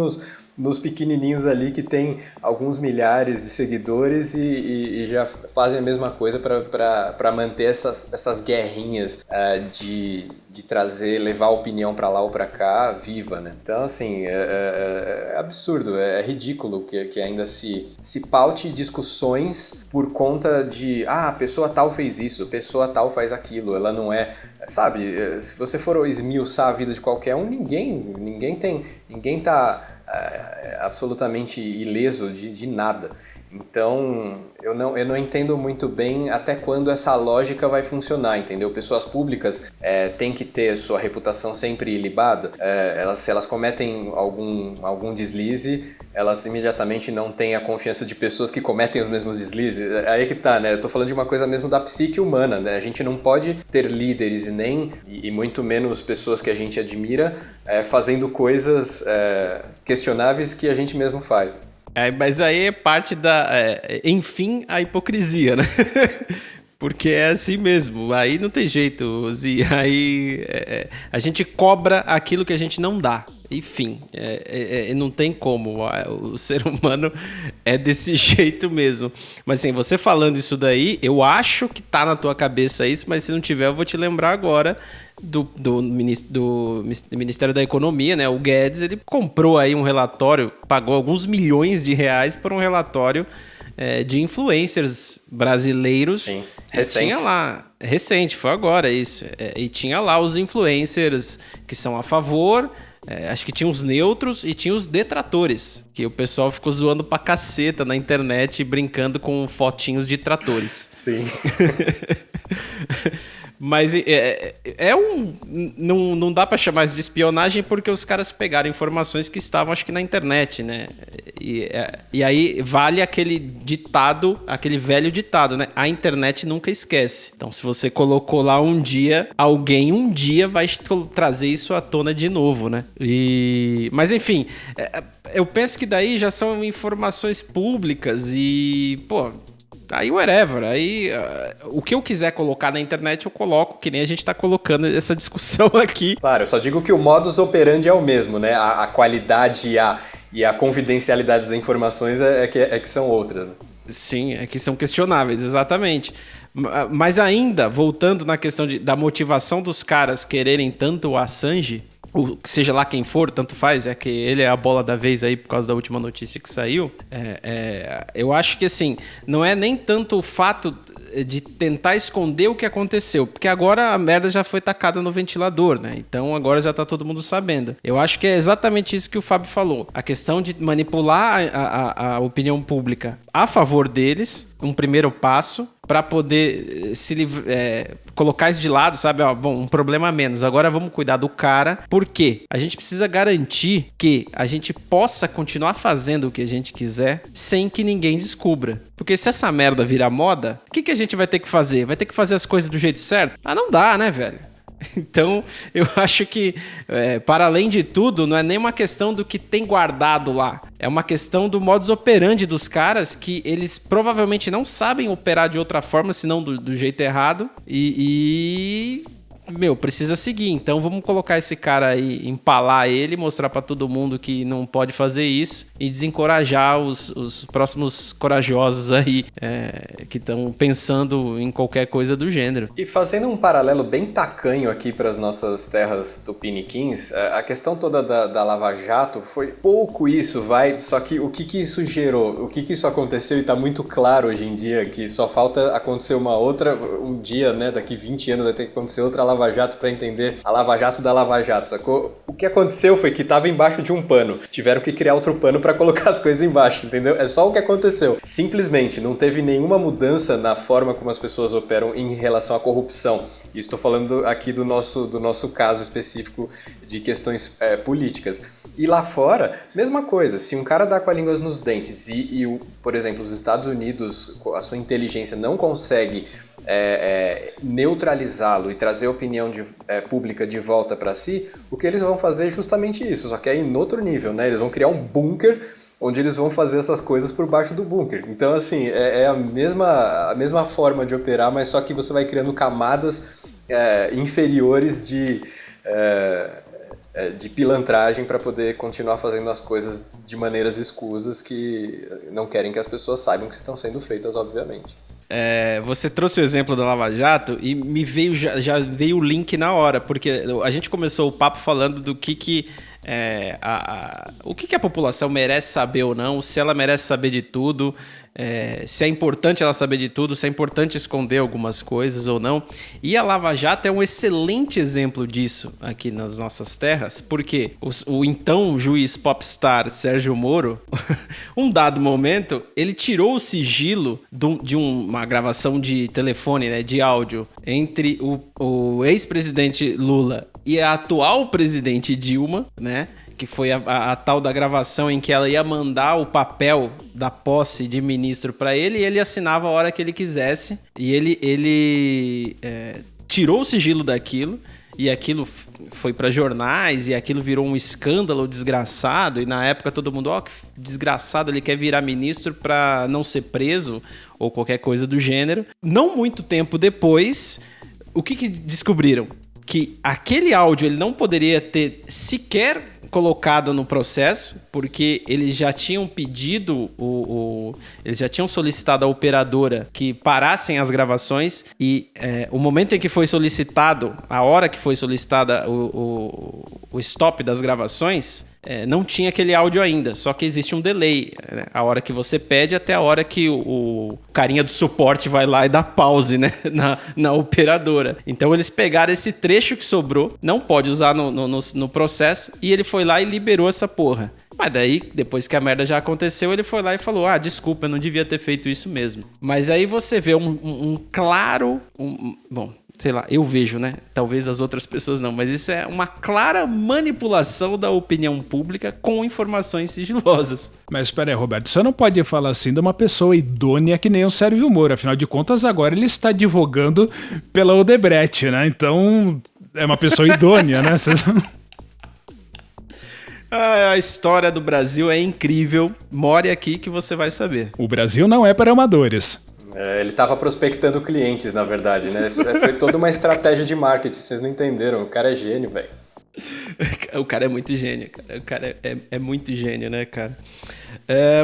S2: nos pequenininhos ali que tem alguns milhares de seguidores e já fazem a mesma coisa para manter essas guerrinhas de levar a opinião para lá ou para cá viva, né? Então, assim, é absurdo, é ridículo que ainda se paute discussões por conta de a pessoa tal fez isso, a pessoa tal faz aquilo, ela não é... Sabe, se você for esmiuçar a vida de qualquer um, ninguém tá absolutamente ileso de nada. Então, eu não entendo muito bem até quando essa lógica vai funcionar, entendeu? Pessoas públicas têm que ter sua reputação sempre ilibada. Se elas cometem algum deslize, elas imediatamente não têm a confiança de pessoas que cometem os mesmos deslizes. Aí que tá, né? Eu tô falando de uma coisa mesmo da psique humana, né? A gente não pode ter líderes e muito menos pessoas que a gente admira fazendo coisas questionáveis que a gente mesmo faz.
S1: Mas aí é parte enfim, a hipocrisia, né? Porque é assim mesmo, aí não tem jeito, Zi, aí a gente cobra aquilo que a gente não dá. Enfim, não tem como, o ser humano é desse jeito mesmo. Mas assim, você falando isso daí, eu acho que tá na tua cabeça isso, mas se não tiver eu vou te lembrar agora do Ministério da Economia, né? O Guedes, ele comprou aí um relatório, pagou alguns milhões de reais por um relatório de influencers brasileiros.
S2: Sim, recente.
S1: Tinha lá, recente, foi agora isso. E tinha lá os influencers que são a favor... acho que tinha os neutros e tinha os detratores, que o pessoal ficou zoando pra caceta na internet, brincando com fotinhos de tratores.
S2: Sim.
S1: Mas não dá pra chamar isso de espionagem porque os caras pegaram informações que estavam, acho que na internet, né? E aí vale aquele ditado, aquele velho ditado, né? A internet nunca esquece. Então, se você colocou lá um dia, alguém um dia vai trazer isso à tona de novo, né? Mas, enfim, eu penso que daí já são informações públicas e, pô... Aí, whatever. Aí, o que eu quiser colocar na internet, eu coloco, que nem a gente tá colocando essa discussão aqui.
S2: Claro, eu só digo que o modus operandi é o mesmo, né? A qualidade e a confidencialidade das informações é que são outras. Né?
S1: Sim, é que são questionáveis, exatamente. Mas ainda, voltando na questão da motivação dos caras quererem tanto o Assange... seja lá quem for, tanto faz, que ele é a bola da vez aí por causa da última notícia que saiu. Eu acho que assim, não é nem tanto o fato de tentar esconder o que aconteceu, porque agora a merda já foi tacada no ventilador, né? Então agora já tá todo mundo sabendo. Eu acho que é exatamente isso que o Fábio falou. A questão de manipular a opinião pública a favor deles, um primeiro passo, para poder colocar isso de lado, sabe? Ó, bom, um problema a menos. Agora vamos cuidar do cara. Por quê? A gente precisa garantir que a gente possa continuar fazendo o que a gente quiser sem que ninguém descubra. Porque se essa merda virar moda, o que a gente vai ter que fazer? Vai ter que fazer as coisas do jeito certo? Ah, não dá, né, velho? Então, eu acho que, para além de tudo, não é nem uma questão do que tem guardado lá. É uma questão do modus operandi dos caras, que eles provavelmente não sabem operar de outra forma, senão do jeito errado. Precisa seguir. Então vamos colocar esse cara aí, empalar ele, mostrar pra todo mundo que não pode fazer isso e desencorajar os próximos corajosos aí que estão pensando em qualquer coisa do gênero.
S2: E fazendo um paralelo bem tacanho aqui para as nossas terras tupiniquins, a questão toda da Lava Jato foi pouco isso, só que o que isso gerou? O que isso aconteceu e tá muito claro hoje em dia, que só falta acontecer uma outra, um dia, né, daqui 20 anos vai ter que acontecer outra Lava Jato para entender a Lava Jato da Lava Jato, sacou? O que aconteceu foi que tava embaixo de um pano, tiveram que criar outro pano para colocar as coisas embaixo, entendeu? É só o que aconteceu. Simplesmente, não teve nenhuma mudança na forma como as pessoas operam em relação à corrupção. Estou falando aqui do nosso caso específico de questões políticas. E lá fora, mesma coisa. Se um cara dá com a língua nos dentes por exemplo, os Estados Unidos, a sua inteligência não consegue neutralizá-lo e trazer a opinião pública de volta para si, o que eles vão fazer é justamente isso, só que aí em outro nível, né? Eles vão criar um bunker onde eles vão fazer essas coisas por baixo do bunker. Então, assim, é a mesma forma de operar, mas só que você vai criando camadas inferiores de pilantragem para poder continuar fazendo as coisas de maneiras escusas que não querem que as pessoas saibam que estão sendo feitas, obviamente.
S1: Você trouxe o exemplo da Lava Jato e me veio já veio o link na hora, porque a gente começou o papo falando do que a população merece saber ou não, se ela merece saber de tudo, se é importante ela saber de tudo, se é importante esconder algumas coisas ou não. E a Lava Jato é um excelente exemplo disso aqui nas nossas terras, porque o então juiz popstar Sérgio Moro, um dado momento, ele tirou o sigilo de uma gravação de telefone, né, de áudio, entre o ex-presidente Lula e a atual presidente Dilma, né? Que foi a tal da gravação em que ela ia mandar o papel da posse de ministro para ele e ele assinava a hora que ele quisesse. E ele tirou o sigilo daquilo e aquilo foi para jornais e aquilo virou um escândalo desgraçado. E na época todo mundo, que desgraçado, ele quer virar ministro para não ser preso ou qualquer coisa do gênero. Não muito tempo depois, o que descobriram? Que aquele áudio ele não poderia ter sequer colocado no processo, porque eles já tinham pedido, eles já tinham solicitado à operadora que parassem as gravações e o momento em que foi solicitado, a hora que foi solicitada o stop das gravações, não tinha aquele áudio ainda, só que existe um delay, né? A hora que você pede até a hora que o carinha do suporte vai lá e dá pause, né? na operadora. Então eles pegaram esse trecho que sobrou, não pode usar no processo, e ele foi lá e liberou essa porra. Mas daí, depois que a merda já aconteceu, ele foi lá e falou, desculpa, eu não devia ter feito isso mesmo. Mas aí você vê um claro... bom, sei lá, eu vejo, né? Talvez as outras pessoas não, mas isso é uma clara manipulação da opinião pública com informações sigilosas.
S3: Mas espera aí, Roberto, você não pode falar assim de uma pessoa idônea que nem o Sérgio Moro. Afinal de contas, agora ele está advogando pela Odebrecht, né? Então, é uma pessoa idônea, né?
S1: A história do Brasil é incrível. More aqui que você vai saber.
S3: O Brasil não é para amadores.
S2: Ele estava prospectando clientes, na verdade, né? Isso foi toda uma estratégia de marketing, vocês não entenderam. O cara é gênio, velho.
S1: O cara é muito gênio, cara. O cara é muito gênio, né, cara?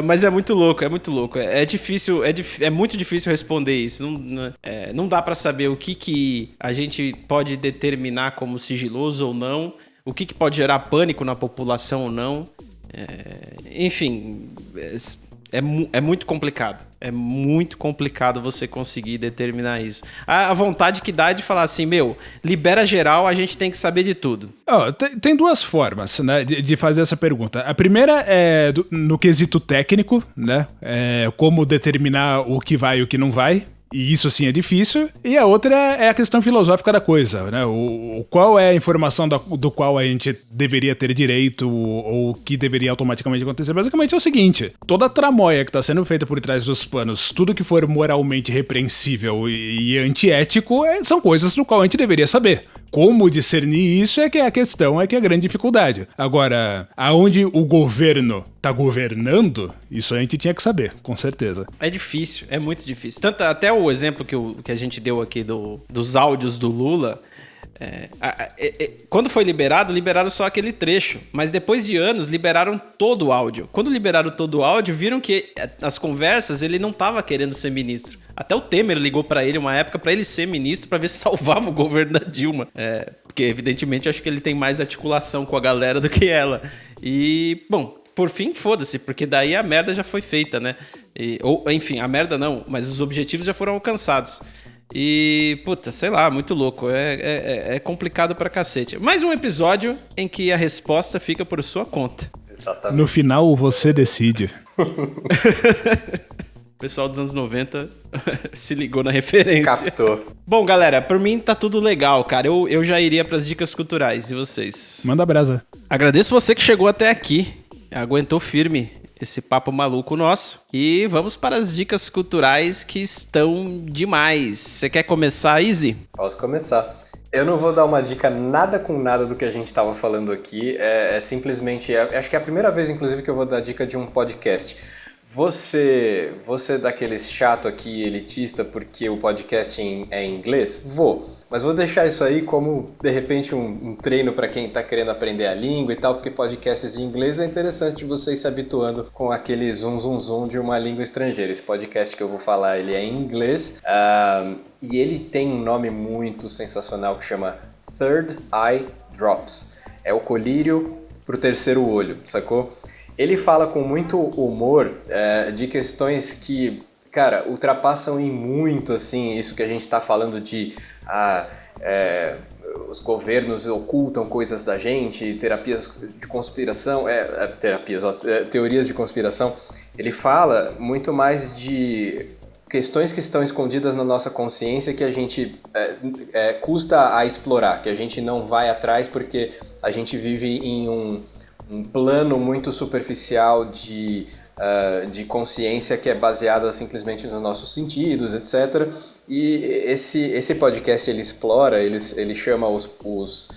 S1: Mas é muito louco, é muito louco. É muito difícil responder isso. Não dá pra saber o que a gente pode determinar como sigiloso ou não, o que pode gerar pânico na população ou não. Enfim, é muito complicado. É muito complicado você conseguir determinar isso. A vontade que dá é de falar assim, libera geral, a gente tem que saber de tudo.
S3: Tem duas formas, né, de fazer essa pergunta. A primeira no quesito técnico, né, como determinar o que vai e o que não vai. E isso sim é difícil. E a outra é a questão filosófica da coisa, né? Qual é a informação do qual a gente deveria ter direito ou o que deveria automaticamente acontecer. Basicamente é o seguinte, toda a tramóia que está sendo feita por trás dos panos, tudo que for moralmente repreensível e antiético, são coisas do qual a gente deveria saber. Como discernir isso é que é a questão, é que é a grande dificuldade. Agora, aonde o governo tá governando, isso a gente tinha que saber, com certeza.
S1: É difícil, é muito difícil. Tanto até o exemplo que a gente deu aqui dos áudios do Lula, quando foi liberaram só aquele trecho, mas depois de anos liberaram todo o áudio. Quando liberaram todo o áudio, viram que as conversas ele não tava querendo ser ministro. Até o Temer ligou pra ele uma época pra ele ser ministro, pra ver se salvava o governo da Dilma. Porque evidentemente acho que ele tem mais articulação com a galera do que ela. E, bom, por fim, foda-se, porque daí a merda já foi feita, né? Enfim, a merda não, mas os objetivos já foram alcançados. E, puta, sei lá, muito louco. É complicado pra cacete. Mais um episódio em que a resposta fica por sua conta.
S2: Exatamente.
S3: No final, você decide.
S1: O pessoal dos anos 90 se ligou na referência.
S2: Captou.
S1: Bom, galera, por mim tá tudo legal, cara. Eu já iria pras dicas culturais. E vocês?
S3: Manda brasa.
S1: Agradeço você que chegou até aqui. Aguentou firme esse papo maluco nosso. E vamos para as dicas culturais que estão demais. Você quer começar, Izzy?
S2: Posso começar. Eu não vou dar uma dica nada com nada do que a gente estava falando aqui. Simplesmente... acho que é a primeira vez, inclusive, que eu vou dar dica de um podcast. Você daqueles chato aqui, elitista, porque o podcast é em inglês? Vou. Mas vou deixar isso aí como, de repente, um treino para quem está querendo aprender a língua e tal, porque podcasts em inglês é interessante vocês se habituando com aquele zoom de uma língua estrangeira. Esse podcast que eu vou falar, ele é em inglês e ele tem um nome muito sensacional que chama Third Eye Drops. É o colírio pro terceiro olho, sacou? Ele fala com muito humor de questões que, cara, ultrapassam em muito, assim, isso que a gente está falando de os governos ocultam coisas da gente, terapias de conspiração, teorias de conspiração. Ele fala muito mais de questões que estão escondidas na nossa consciência que a gente custa a explorar, que a gente não vai atrás porque a gente vive em um plano muito superficial de consciência que é baseada simplesmente nos nossos sentidos, etc. E esse podcast ele explora, ele chama os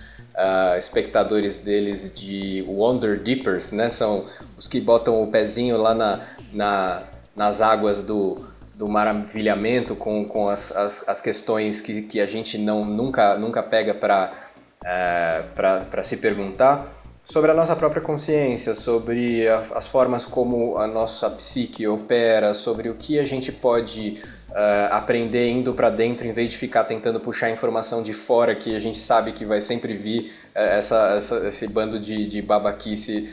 S2: espectadores deles de Wonder Dippers, né? São os que botam o pezinho lá nas águas do maravilhamento com as questões que a gente nunca pega para se perguntar. Sobre a nossa própria consciência, sobre as formas como a nossa psique opera, sobre o que a gente pode aprender indo para dentro em vez de ficar tentando puxar informação de fora que a gente sabe que vai sempre vir esse bando de babaquice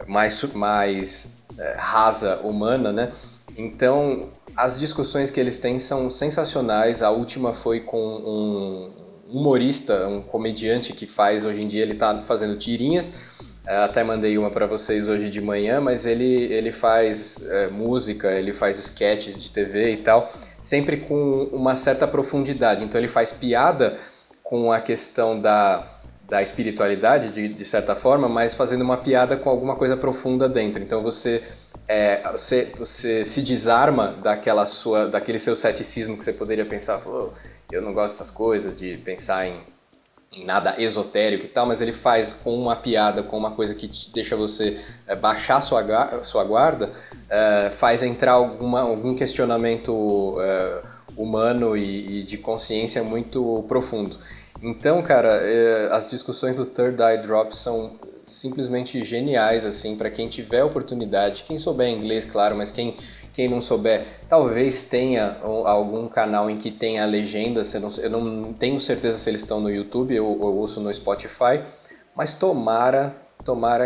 S2: mais rasa humana, né? Então, as discussões que eles têm são sensacionais. A última foi com um humorista, um comediante que hoje em dia ele tá fazendo tirinhas, até mandei uma para vocês hoje de manhã, mas ele faz música, ele faz sketches de TV e tal, sempre com uma certa profundidade. Então ele faz piada com a questão da espiritualidade, de certa forma, mas fazendo uma piada com alguma coisa profunda dentro. Então você se desarma daquele seu ceticismo que você poderia pensar, eu não gosto dessas coisas, de pensar em nada esotérico e tal, mas ele faz com uma piada, com uma coisa que deixa você baixar sua guarda, faz entrar algum questionamento humano e de consciência muito profundo. Então, cara, as discussões do Third Eye Drop são simplesmente geniais, assim, para quem tiver oportunidade, quem souber inglês, claro, mas quem não souber, talvez tenha algum canal em que tenha legenda, eu não tenho certeza se eles estão no YouTube, eu ouço no Spotify, mas tomara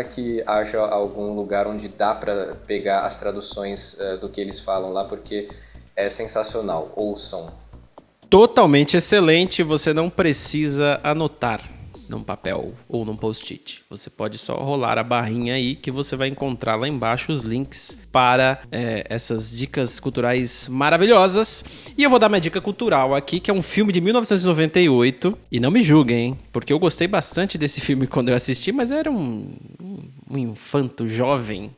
S2: que haja algum lugar onde dá para pegar as traduções do que eles falam lá, porque é sensacional, ouçam.
S1: Totalmente excelente, você não precisa anotar. num papel ou num post-it. Você pode só rolar a barrinha aí que você vai encontrar lá embaixo os links para essas dicas culturais maravilhosas. E eu vou dar minha dica cultural aqui, que é um filme de 1998. E não me julguem, hein? Porque eu gostei bastante desse filme quando eu assisti, mas era um infanto jovem,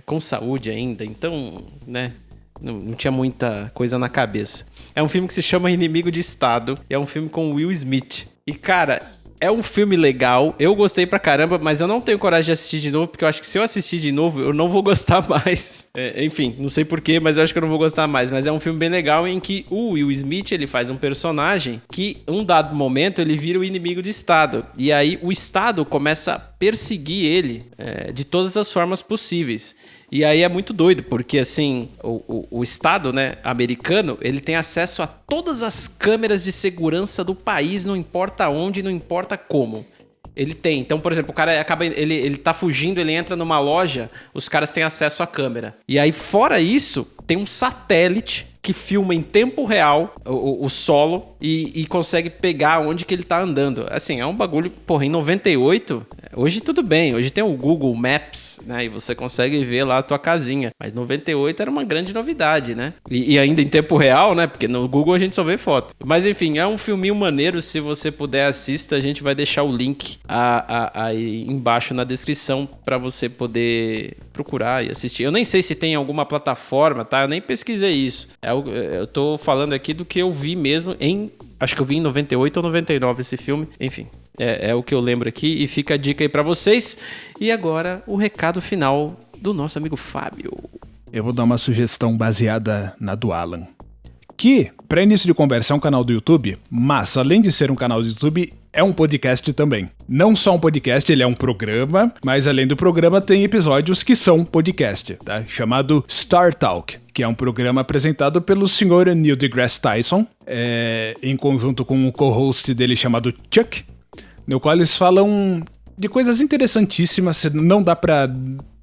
S1: com saúde ainda. Então, né, não tinha muita coisa na cabeça. É um filme que se chama Inimigo de Estado. E é um filme com Will Smith. E, cara, é um filme legal. Eu gostei pra caramba, mas eu não tenho coragem de assistir de novo, porque eu acho que se eu assistir de novo, eu não vou gostar mais. Enfim, não sei porquê, mas eu acho que eu não vou gostar mais. Mas é um filme bem legal em que o Will Smith, ele faz um personagem que, um dado momento, ele vira o inimigo de Estado. E aí o Estado começa a perseguir ele de todas as formas possíveis. E aí é muito doido, porque assim, o Estado, né, americano, ele tem acesso a todas as câmeras de segurança do país, não importa onde, não importa como. Ele tem. Então, por exemplo, o cara ele tá fugindo, ele entra numa loja, os caras têm acesso à câmera. E aí, fora isso, tem um satélite que filma em tempo real o solo e consegue pegar onde que ele tá andando. Assim, é um bagulho, porra, em 98, hoje tudo bem, hoje tem o Google Maps, né, e você consegue ver lá a tua casinha, mas 98 era uma grande novidade, né, e ainda em tempo real, né, porque no Google a gente só vê foto. Mas enfim, é um filminho maneiro, se você puder assista, a gente vai deixar o link aí embaixo na descrição pra você poder procurar e assistir. Eu nem sei se tem alguma plataforma, tá, eu nem pesquisei isso. Eu tô falando aqui do que eu vi mesmo acho que eu vi em 98 ou 99 esse filme. Enfim, é o que eu lembro aqui e fica a dica aí pra vocês. E agora, o recado final do nosso amigo Fábio.
S3: Eu vou dar uma sugestão baseada na do Alan. Que, para início de conversa, é um canal do YouTube, mas além de ser um canal do YouTube, é um podcast também. Não só um podcast, ele é um programa, mas além do programa tem episódios que são podcast, tá? Chamado Star Talk, que é um programa apresentado pelo senhor Neil deGrasse Tyson, em conjunto com um co-host dele chamado Chuck, no qual eles falam de coisas interessantíssimas, não dá pra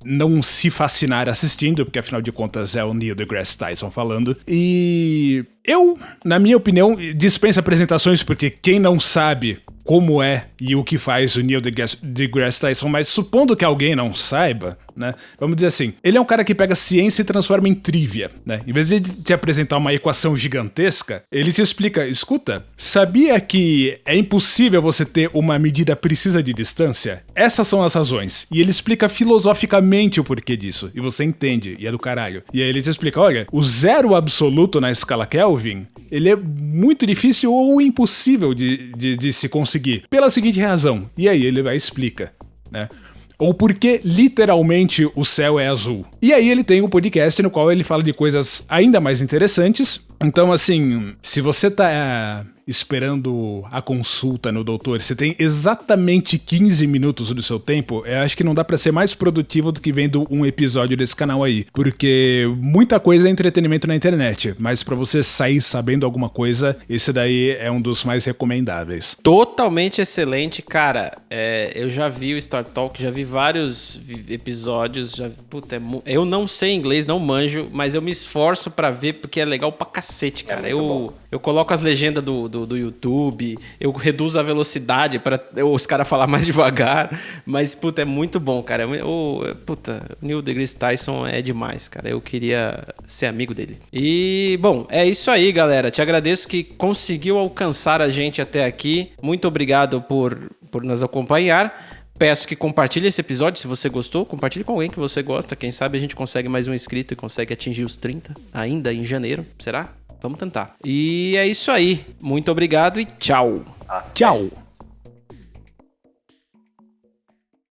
S3: não se fascinar assistindo, porque afinal de contas é o Neil deGrasse Tyson falando. E eu, na minha opinião, dispenso apresentações, porque quem não sabe como é e o que faz o Neil deGrasse Tyson, mas supondo que alguém não saiba, né, vamos dizer assim, ele é um cara que pega ciência e transforma em trivia, né? Em vez de te apresentar uma equação gigantesca, ele te explica, escuta, sabia que é impossível você ter uma medida precisa de distância? Essas são as razões. E ele explica filosoficamente o porquê disso, e você entende, e é do caralho. E aí ele te explica, olha, o zero absoluto na escala Kelvin, ele é muito difícil ou impossível de se conseguir, pela seguinte razão, e aí ele vai explica, né? Ou porque literalmente o céu é azul. E aí ele tem um podcast no qual ele fala de coisas ainda mais interessantes. Então, assim, se você tá esperando a consulta no doutor, você tem exatamente 15 minutos do seu tempo, eu acho que não dá pra ser mais produtivo do que vendo um episódio desse canal aí. Porque muita coisa é entretenimento na internet, mas pra você sair sabendo alguma coisa, esse daí é um dos mais recomendáveis.
S1: Totalmente excelente, cara. Eu já vi o Star Talk, já vi vários episódios, eu não sei inglês, não manjo, mas eu me esforço pra ver porque é legal pra cacete, cara. Eu coloco as legendas do YouTube, eu reduzo a velocidade para os caras falar mais devagar, mas, puta, é muito bom, cara. O Neil deGrasse Tyson é demais, cara. Eu queria ser amigo dele. E, bom, é isso aí, galera. Te agradeço que conseguiu alcançar a gente até aqui. Muito obrigado por nos acompanhar. Peço que compartilhe esse episódio, se você gostou, compartilhe com alguém que você gosta. Quem sabe a gente consegue mais um inscrito e consegue atingir os 30 ainda em janeiro, será? Vamos tentar. E é isso aí. Muito obrigado e tchau.
S3: Tchau.